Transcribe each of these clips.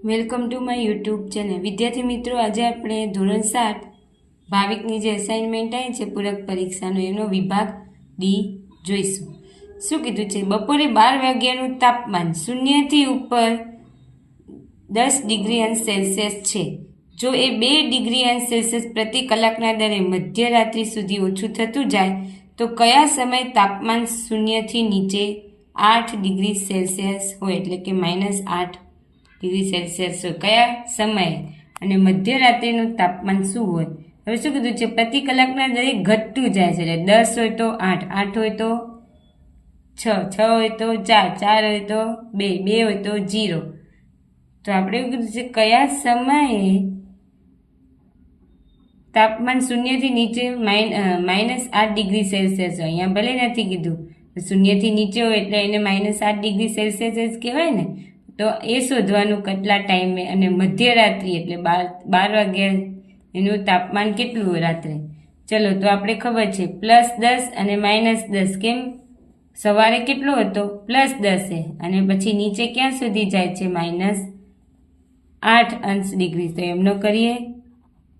Welcome to my YouTube channel. વિદ્યાર્થી મિત્રો, આજે આપણે ધોરણ 7 ભાવિકની જે અસાઇનમેન્ટ આવી છે પૂરક પરીક્ષાનો એનો વિભાગ ડી જોઈશું. શું કીધું છે? બપોરે 12 વાગ્યાનું તાપમાન 0થી ઉપર 10 ડિગ્રી અંશ સેલ્સિયસ છે. જો એ 2 ડિગ્રી અંશ સેલ્સિયસ પ્રતિ કલાકના દરે મધ્યરાત્રિ સુધી ઓછું થતું જાય તો કયા સમયે તાપમાન 0થી નીચે 8 ડિગ્રી સેલ્સિયસ હોય, એટલે કે -8 ડિગ્રી સેલ્સિયસ હોય કયા સમયે, અને મધ્યરાત્રિનું તાપમાન શું હોય? હવે શું કીધું છે? પ્રતિ કલાકના દરે ઘટતું જાય છે. એટલે 10 હોય તો 8, 8 હોય તો 6, 6 હોય તો 4, 4 હોય તો 2, 2 હોય તો 0. તો આપણે એવું કીધું છે કયા સમયે તાપમાન 0થી નીચે -8 ડિગ્રી સેલ્સિયસ હોય. અહીંયા ભલે નથી કીધું, 0થી નીચે હોય એટલે એને -8 ડિગ્રી સેલ્સિયસ જ કહેવાય ને. તો એ શોધવાનું કેટલા ટાઈમે, અને મધ્યરાત્રિ એટલે 12 વાગ્યા એનું તાપમાન કેટલું હોય રાત્રે. ચલો, તો આપણે ખબર છે +10 અને -10. કેમ? સવારે કેટલો હતો? +10 અને પછી નીચે ક્યાં સુધી જાય છે? -8 અંશ ડિગ્રી. તો એમનો કરીએ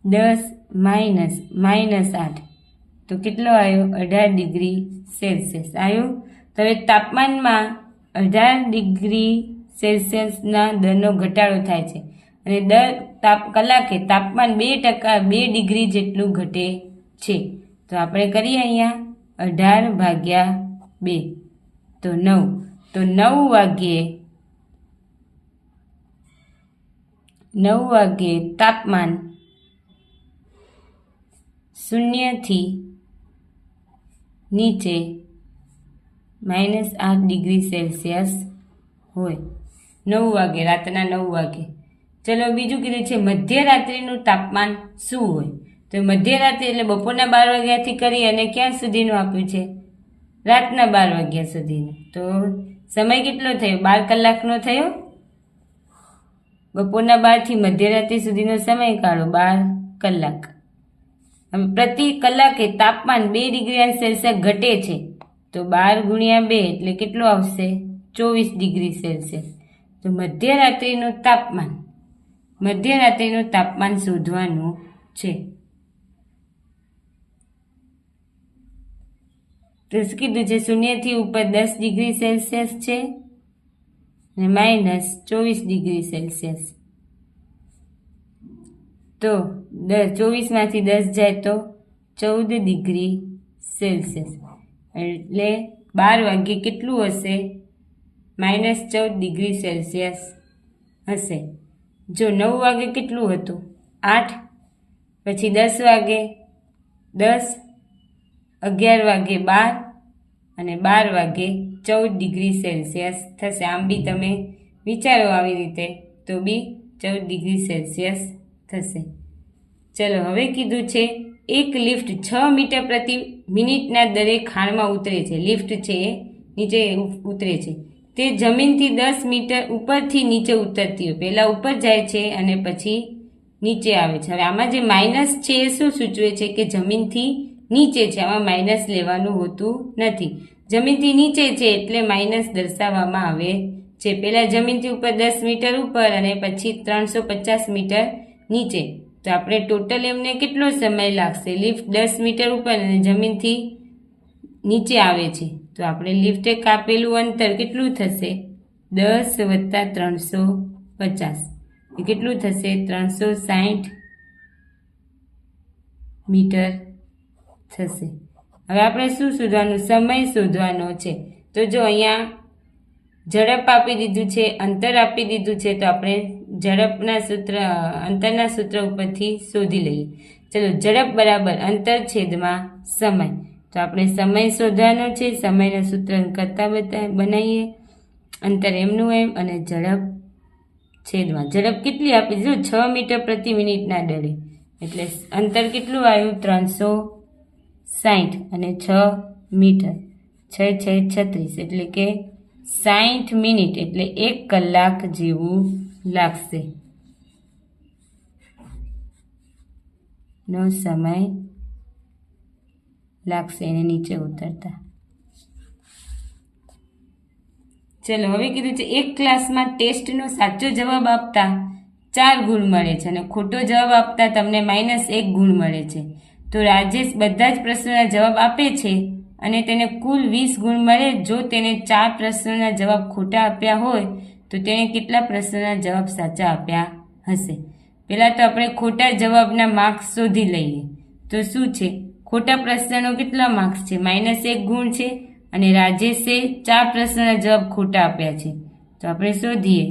10 -8 તો કેટલો આવ્યો? 18 ડિગ્રી સેલ્સિયસ આવ્યો. તો હવે તાપમાનમાં 18 ડિગ્રી સેલ્સિયસના દરનો ઘટાડો થાય છે, અને દર કલાકે તાપમાન 2 ડિગ્રી જેટલું ઘટે છે. તો આપણે કરીએ અહીંયા 18/2 તો 9. તો 9 વાગ્યે તાપમાન 0થી નીચે -8 ડિગ્રી સેલ્સિયસ હોય. 9 વાગે, રાતના 9 વાગે. ચલો, બીજું કીધું છે મધ્યરાત્રિનું તાપમાન શું હોય? તો મધ્યરાત્રિ એટલે બપોરના 12 વાગ્યાથી કરી અને ક્યાં સુધીનું આપ્યું છે? રાતના 12 વાગ્યા સુધીનું. તો સમય કેટલો થયો? 12 કલાકનો થયો. બપોરના 12 થી મધ્યરાત્રિ સુધીનો સમય કાઢો, 12 કલાક. હવે પ્રતિ કલાકે તાપમાન 2 ડિગ્રી સેલ્સિયસ ઘટે છે. તો 12 × 2 એટલે કેટલો આવશે? 24 ડિગ્રી સેલ્સિયસ. તો મધ્યરાત્રિનું તાપમાન શોધવાનું છે. તો શું કીધું છે? 0થી ઉપર 10 ડિગ્રી સેલ્સિયસ છે અને -24 ડિગ્રી સેલ્સિયસ. તો 24માંથી 10 જાય તો 14 ડિગ્રી સેલ્સિયસ. એટલે 12 વાગ્યે કેટલું હશે? -14 ડિગ્રી સેલ્સિયસ હશે. જો 9 વાગે કેટલું હતું? 8. પછી 10 વાગે 10, 11 વાગે 12 અને 12 વાગે 14 ડિગ્રી સેલ્સિયસ થશે. આમ બી તમે વિચારો આવી રીતે તો બી 14 ડિગ્રી સેલ્સિયસ થશે. ચલો, હવે કીધું છે એક લિફ્ટ 6 મીટર પ્રતિ મિનિટના દરે ખાણમાં ઉતરે છે. લિફ્ટ છે એ નીચે ઉતરે છે. તે જમીનથી 10 મીટર ઉપરથી નીચે ઉતરતી હોય. પહેલાં ઉપર જાય છે અને પછી નીચે આવે છે. હવે આમાં જે માઇનસ છે એ શું સૂચવે છે? કે જમીનથી નીચે છે. આમાં માઇનસ લેવાનું હોતું નથી. જમીનથી નીચે છે એટલે માઇનસ દર્શાવવામાં આવે છે. પહેલાં જમીનથી ઉપર 10 મીટર ઉપર અને પછી 350 મીટર નીચે. તો આપણે ટોટલ એમને કેટલો સમય લાગશે? લિફ્ટ 10 મીટર ઉપર અને જમીનથી નીચે આવે છે. તો આપણે લિફ્ટે કાપેલું અંતર કેટલું થશે? 10 + 350 એ કેટલું થશે? 360 મીટર થશે. હવે આપણે શું શોધવાનું? સમય શોધવાનો છે. તો જો અહીંયા ઝડપ આપી દીધું છે, અંતર આપી દીધું છે, તો આપણે અંતરના સૂત્ર ઉપરથી શોધી લઈએ. ચલો, ઝડપ બરાબર અંતર છેદમાં સમય. તો આપણે સમય શોધવાનો છે. સમયના સૂત્ર કરતા બનાવીએ. અંતર એમનું એમ અને ઝડપ છેદમાં. ઝડપ કેટલી આપી દીધું? 6 મીટર પ્રતિ મિનિટના દરે. એટલે અંતર કેટલું આવ્યું? 360 અને 6 મીટર. 6 × 36 એટલે કે 60 મિનિટ એટલે 1 કલાક જેવું લાગશે નો સમય લાગશે એને નીચે ઉતરતા. ચલો, હવે કીધું છે એક ક્લાસમાં ટેસ્ટનો સાચો જવાબ આપતા 4 ગુણ મળે છે અને ખોટો જવાબ આપતા તમને -1 ગુણ મળે છે. તો રાજેશ બધા જ પ્રશ્નોના જવાબ આપે છે અને તેને કુલ 20 ગુણ મળે. જો તેને 4 પ્રશ્નોના જવાબ ખોટા આપ્યા હોય તો તેણે કેટલા પ્રશ્નોના જવાબ સાચા આપ્યા હશે? પહેલાં તો આપણે ખોટા જવાબના માર્ક્સ શોધી લઈએ. તો શું છે? ખોટા પ્રશ્નનો કેટલા માર્ક્સ છે? -1 ગુણ છે અને રાજેશે 4 પ્રશ્નોના જવાબ ખોટા આપ્યા છે. તો આપણે શોધીએ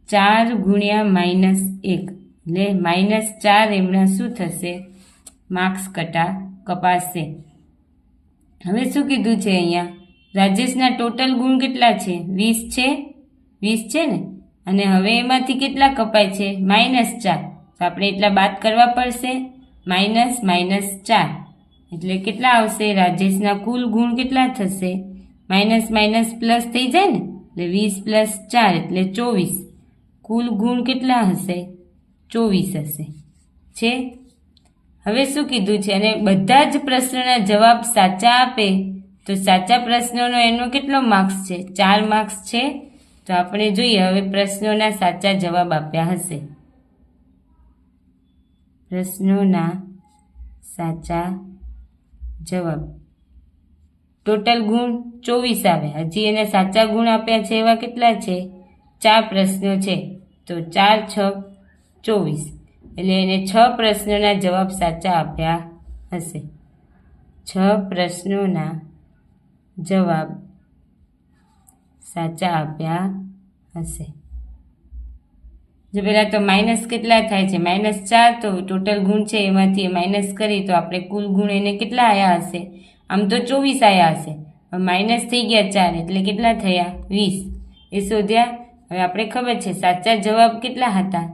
4 ગુણ્યા -1 એટલે -4 એમના શું થશે? માર્ક્સ કપાશે. હવે શું કીધું છે અહીંયા? રાજેશના ટોટલ ગુણ કેટલા છે? 20 છે. 20 છે ને? અને હવે એમાંથી કેટલા કપાય છે? -4. તો આપણે એટલા બાદ કરવા પડશે. -4 એટલે કેટલા આવશે? રાજેશના કુલ ગુણ કેટલા થશે? માઇનસ પ્લસ થઈ જાય ને, એટલે 20 + 4 એટલે 24. કુલ ગુણ કેટલા હશે? 24 હશે. છે. હવે શું કીધું છે? અને બધા જ પ્રશ્નોના જવાબ સાચા આપે તો સાચા પ્રશ્નોનો એનો કેટલો માર્ક્સ છે? 4 માર્ક્સ છે. તો આપણે જોઈએ હવે પ્રશ્નોના સાચા જવાબ આપ્યા હશે. પ્રશ્નોના સાચા જવાબ ટોટલ ગુણ 24 આવે. હજી એને સાચા ગુણ આપ્યા છે એવા કેટલા છે? 4 પ્રશ્નો છે. તો 4 × 6 = 24 એટલે એને 6 પ્રશ્નોના જવાબ સાચા આપ્યા હશે. 6 પ્રશ્નોના જવાબ સાચા આપ્યા હશે. જો પહેલાં તો માઇનસ કેટલા થાય છે? -4. તો ટોટલ ગુણ છે એમાંથી માઇનસ કરી તો આપણે કુલ ગુણ એને કેટલા આવ્યા હશે? આમ તો 24 આવ્યા હશે. માઇનસ થઈ ગયા 4 એટલે કેટલા થયા? 20. એ શોધ્યા. હવે આપણે ખબર છે સાચા જવાબ કેટલા હતા?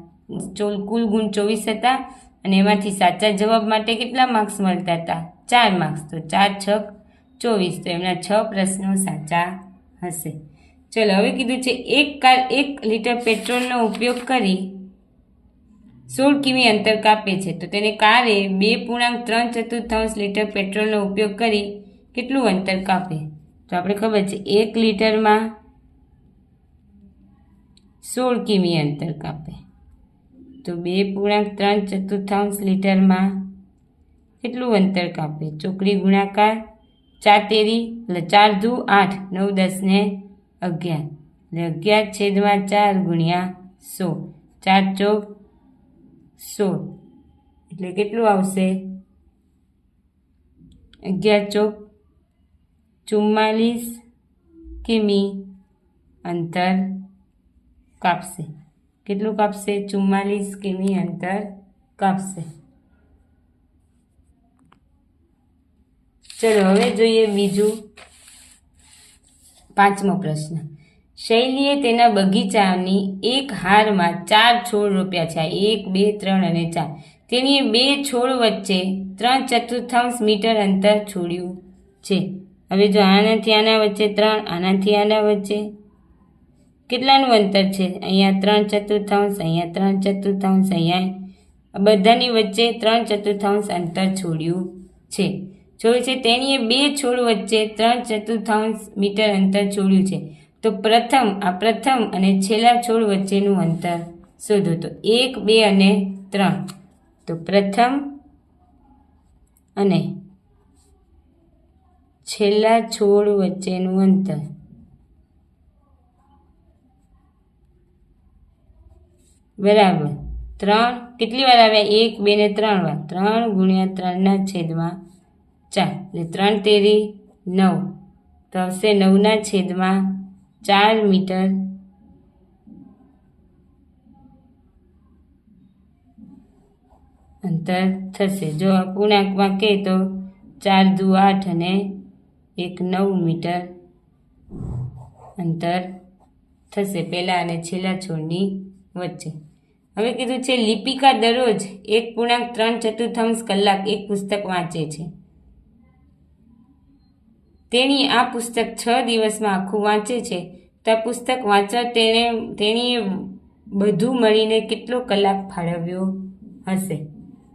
કુલ ગુણ 24 હતા અને એમાંથી સાચા જવાબ માટે કેટલા માર્ક્સ મળતા હતા? 4 માર્ક્સ. તો 4 × 6 = 24. તો એમના 6 પ્રશ્નો સાચા હશે. ચલો હવે કીધું છે એક કાર 1 લીટર પેટ્રોલનો ઉપયોગ કરી 16 કિમી અંતર કાપે છે. તો તેને કારે 2.3 લીટર પેટ્રોલનો ઉપયોગ કરી કેટલું અંતર કાપે? તો આપણે ખબર છે 1 લીટરમાં 16 કિમી અંતર કાપે. તો 2.3 લીટરમાં કેટલું અંતર કાપે? ચોકડી ગુણાકાર 4 તેરી એટલે 4 દુ 8, 9 10 ને 11 એટલે 11/4 ગુણ્યા 100. 4 × 4 = 16 એટલે કેટલું આવશે? 11 × 4 = 44 કિમી અંતર કાપશે. કેટલું કાપશે? 44 કિમી અંતર કાપશે. ચલો હવે જોઈએ બીજું 5મો પ્રશ્ન. શૈલીએ તેના બગીચાની એક હારમાં 4 છોડ રોપ્યા છે. 1, 2, 3 અને 4. તેની 2 છોડ વચ્ચે 3/4 મીટર અંતર છોડ્યું છે. હવે જો આનાથી આના વચ્ચે 3, આનાથી આના વચ્ચે કેટલાનું અંતર છે? અહીંયા 3/4, અહીંયા 3/4, અહીંયા બધાની વચ્ચે 3/4 અંતર છોડ્યું છે. જોયું છે તેણીએ 2 છોડ વચ્ચે 3/4 મીટર અંતર છોડ્યું છે. તો પ્રથમ અને છેલ્લા છોડ વચ્ચેનું અંતર શોધો. તો 1, 2 અને 3. તો પ્રથમ અને છેલ્લા છોડ વચ્ચેનું અંતર બરાબર 3 કેટલી વાર આવ્યા? 1, 2 ને 3 વાર. 3 × 3/4 એટલે 3 તેરી 9. તો આવશે 9/4 મીટર અંતર થશે. જો અપૂર્ણાંકમાં કહે તો 4 દુ 8 અને 1 9 મીટર અંતર થશે પહેલા અને છેલ્લા છોડની વચ્ચે. હવે કીધું છે લિપિકા દરરોજ 1.3 કલાક એક પુસ્તક વાંચે છે. તેણી આ પુસ્તક 6 દિવસમાં આખું વાંચે છે. તો આ પુસ્તક વાંચવા તેણીએ બધું મળીને કેટલો કલાક ફાળવ્યો હશે?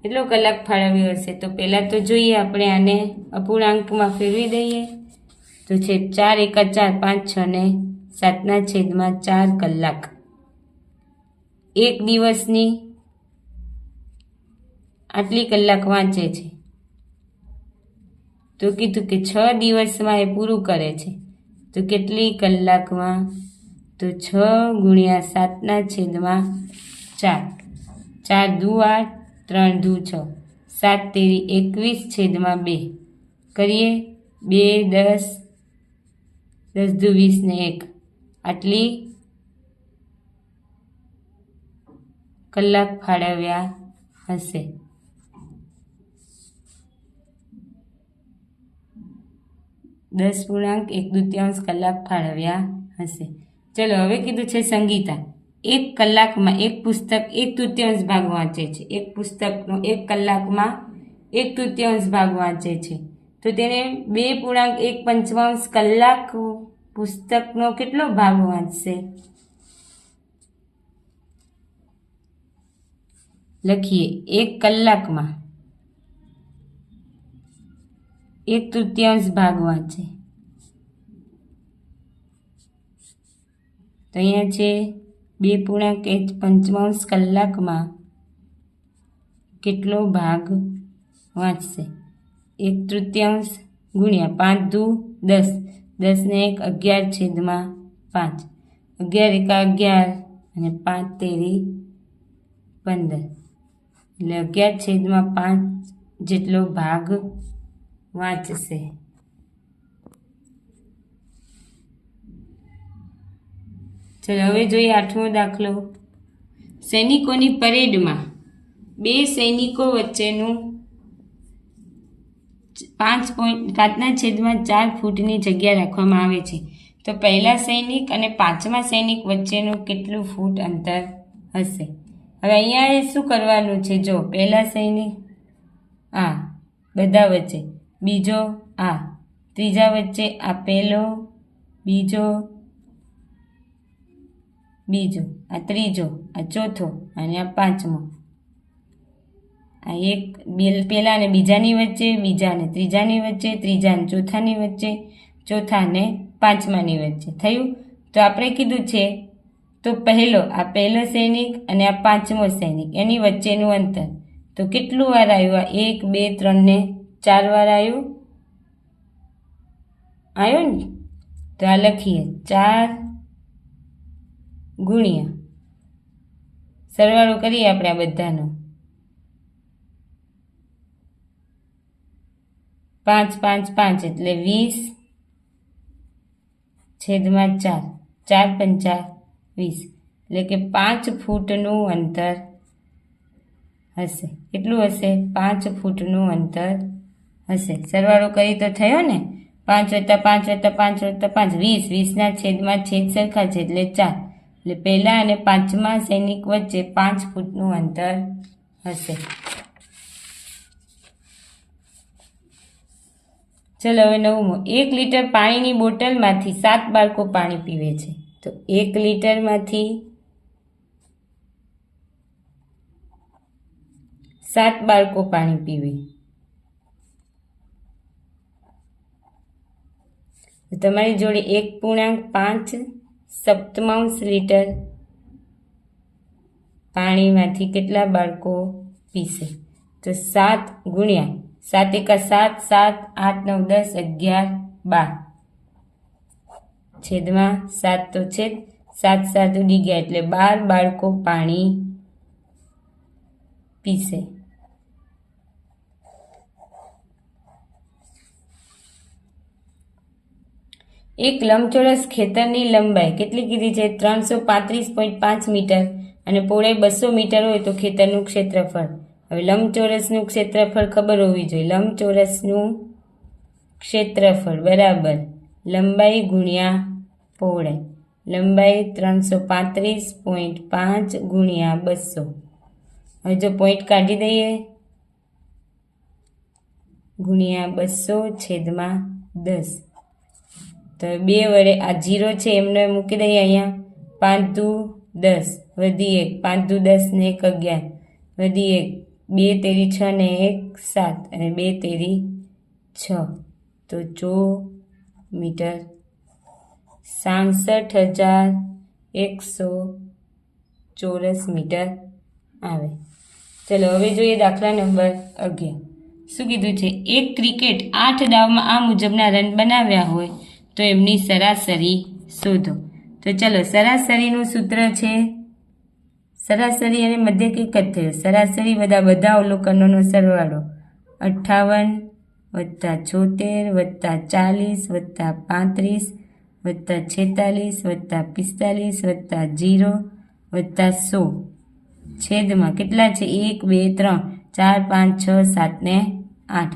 કેટલો કલાક ફાળવ્યો હશે? તો પહેલાં તો જોઈએ આપણે આને અપૂર્ણાંકમાં ફેરવી દઈએ. તો છે 4 × 1 = 4, 5 × 6 ને 7/4 કલાક એક દિવસની આટલી કલાક વાંચે છે, તો કીધું કે 6 દિવસમાં એ પૂરું કરે છે, તો કેટલી કલાકમાં? તો 6 ગુણ્યા 7/4, 4 દુ 8, 3 દુ 6, 7 તેરી 21/2 કરીએ, 2 10, 10 દુ 20 ને 1, આટલી કલાક ફાળવ્યા હશે. 10.1/2 કલાક ફાળવ્યા હશે. ચલો હવે કીધું છે સંગીતા 1 કલાકમાં એક પુસ્તક 1/3 ભાગ વાંચે છે. એક પુસ્તકનો 1 કલાકમાં 1/3 ભાગ વાંચે છે, તો તેને 2.1 કલાક પુસ્તકનો કેટલો ભાગ વાંચશે? લખીએ 1 કલાકમાં 1/3 ભાગ વાંચે, તો અહીંયા છે 2.1 કલાકમાં કેટલો ભાગ વાંચશે? 1/3 ગુણ્યા 5 દુ 10, 10 ને 1 11/5, 11 એકા 11 અને 5 તેરી 15, એટલે 11/5 જેટલો ભાગ વાંચશે. ચલો હવે જોઈએ 8મો દાખલો. સૈનિકોની પરેડમાં 2 સૈનિકો વચ્ચેનું 5.4 ફૂટની જગ્યા રાખવામાં આવે છે, તો પહેલા સૈનિક અને 5મા સૈનિક વચ્ચેનું કેટલું ફૂટ અંતર હશે? હવે અહીંયા શું કરવાનું છે? જો પહેલા સૈનિક આ બધા વચ્ચે, બીજો આ, ત્રીજા વચ્ચે આ પહેલો, બીજો, આ ત્રીજો, આ ચોથો અને આ 5મો. આ એક પહેલા અને બીજાની વચ્ચે, બીજા અને ત્રીજાની વચ્ચે, ત્રીજા અને ચોથાની વચ્ચે, ચોથા અને 5માની વચ્ચે. થયું? તો આપણે કીધું છે તો આ પહેલો સૈનિક અને આ 5મો સૈનિક એની વચ્ચેનું અંતર તો કેટલું વાર આવ્યું? 1 2 3 ને 4 વાર આવ્યું ને? તો આ લખીએ 4 ગુણ્યા, સરવાળો કરીએ આપણે આ બધાનો, 5 5 5 એટલે 20/4, 4 પંચા 20, એટલે કે 5 ફૂટનું અંતર હશે. કેટલું હશે? 5 ફૂટનું અંતર હશે. સરવાળો કરી તો થયો ને? 5 + 5 + 5 + 5 20, 20ના છેદમાં છેદ સરખા છે એટલે 4, એટલે પહેલા અને 5મા સૈનિક વચ્ચે 5 ફૂટનું અંતર હશે. ચલો હવે 9મો. 1 લીટર પાણીની બોટલમાંથી 7 બાળકો પાણી પીવે છે, તો 1 લીટરમાંથી 7 બાળકો પાણી પીવે, તો તમારી જોડે 1.5 લીટર પાણીમાંથી કેટલા બાળકો પીશે? તો 7 ગુણ્યા 7 એકા 7, 7 8 9 10 11 12 છેદમાં 7 તો છેદ, 7 7 ઉડી ગયા એટલે 12 બાળકો પાણી પીશે. એક લંબચોરસ ખેતરની લંબાઈ કેટલી કીધી છે? 335.5 મીટર અને પહોળાઈ 200 મીટર હોય તો ખેતરનું ક્ષેત્રફળ. હવે લંબચોરસનું ક્ષેત્રફળ ખબર હોવી જોઈએ. લંબચોરસનું ક્ષેત્રફળ બરાબર લંબાઈ ગુણ્યા પહોળાઈ. લંબાઈ 335.5 ગુણ્યા 200. હવે જો પોઈન્ટ કાઢી દઈએ, ગુણ્યા 200 છેદમાં 10. તો 2 વડે આ 0 છે એમને મૂકી દઈએ અહીંયા. 5 દુ 10 વધી 1, 5 દુ 10 ને 1 11 વધી 1, 2 તેરી 6 ને 1 7 અને 2 તેરી 6, તો 4 મીટર. 66,104 ચોરસ મીટર આવે. ચલો હવે જોઈએ દાખલા નંબર 11. શું કીધું છે? એક ક્રિકેટ 8 દાવમાં આ મુજબના રન બનાવ્યા હોય તો એમની સરાસરી શોધો. તો ચલો, સરાસરીનું સૂત્ર છે સરાસરી અને મધ્યક એક જ થયો. સરાસરી બધા અવલોકનોનો સરવાળો 58 + 76 + 40 + 35 + 46 + 45 + 0 + 100 છેદમાં કેટલા છે? 1 2 3 4 5 6 7 ને 8.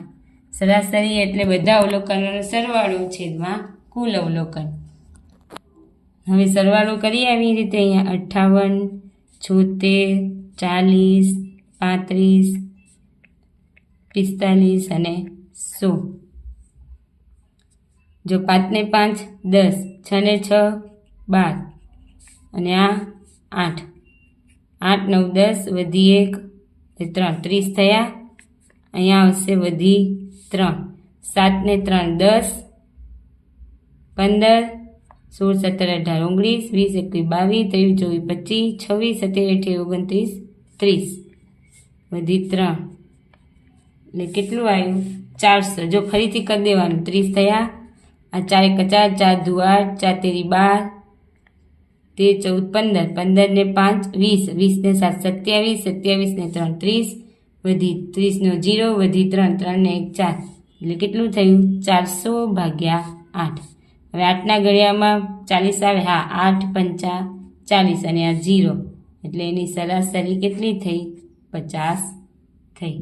સરાસરી એટલે બધા અવલોકનોનો સરવાળો છેદમાં કુલ અવલોકન. હવે સરવાળો કરીએ આવી રીતે. અહીંયા 58 76 40 35 અને 100. જો 5 ને 5 10, 6 ને 6 12 અને આ 8. 8 9 10 વધી 1 3 30 થયા. અહીંયા આવશે વધી 3. 7 ને 3 10 15 16 17 18 19 20 21 22 23 24 25 26 27 28 29 30 વધી 3 એટલે કેટલું આવ્યું? 400. જો ફરીથી કરી દેવાનું. 30 થયા. આ 4 1 4 4 દુ 8 4 તેરી 12 13 14 15 ને 5 20 20 ને 7 27 27 ને 3 30 વધી 30 નો 0 વધી 3 3 ને 1 4 એટલે કેટલું થયું? 400 ભાગ્યા 8. હવે 8ના ઘડિયામાં 40 આવે. હા, 8 પંચા 40 અને આ 0 એટલે એની સરાસરી કેટલી થઈ? 50 થઈ.